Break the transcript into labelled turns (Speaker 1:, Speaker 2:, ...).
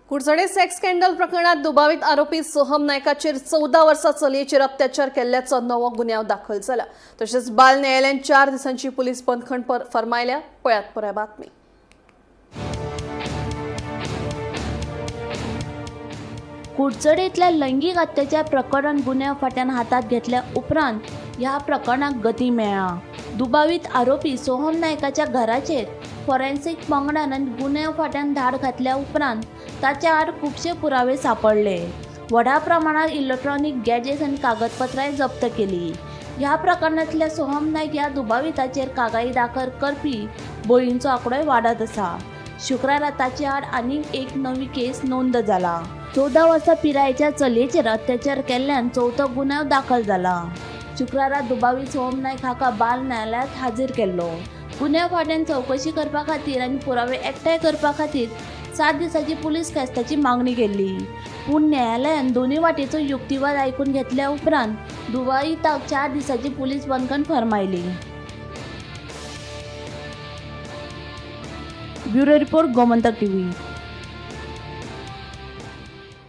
Speaker 1: Kudchade sex scandal प्रकरणात दुबावित आरोपी सोहम नायकाचेर 14 वर्सां चलयेचेर अत्याचार केल्ल्याचो नवो गुन्यांव दाखल जाला। तशेंच बाल न्यायालयान 4 दिसांची पुलीस बंदखण फरमायल्या। पळयात पुराय बातमी।
Speaker 2: कुडचडेंतल्या लैंगिक अत्याचार प्रकरण गुन्यांव फाटल्यान हातात घेतल्या उपरांत ह्या प्रकरणाक गती मेळ्ळा। दुबावित आरोपी सोहम नायकाच्या घराचेर फॉरेन्सिक पंगडान गुन्यांव फाटल्यान धाड घातल्या उपरांत ताचे आड खुबशे पुरावे सांपडले। व्हडा प्रमाणात इलेक्ट्रॉनिक गॅजेट्स आनी कागदपत्रांय जप्त केली। ह्या प्रकरणांतल्या सोहम नायक ह्या दुबाविताचेर कागाळी दाखल करपी बळींचो आंकडोय वाडत आसा। शुक्रारा ताचे आड आनीक एक नवी केस नोंद जाला। 14 वर्सां पिरायेच्या चलयेचेर अत्याचार केल्ल्यान चवथो गुन्यांव दाखल जाला। शुक्रारा दुबावित सोहम नायक हाका बाल न्यायालयांत हाजीर केल्लो। गुन्यांव फाटल्यान चवकशी करपा खातीर आनी पुरावे एकठांय करपा खातीर 7 दिसांची पुलीस कॅस्टाची मागणी केल्ली। पूण न्यायालयान दोनूय वाटेचो युक्तिवाद आयकून घेतल्या उपरांत दुबाविताक 4 दिसांची पुलीस बंदखण फरमायली। Bureau report Gomantak TV.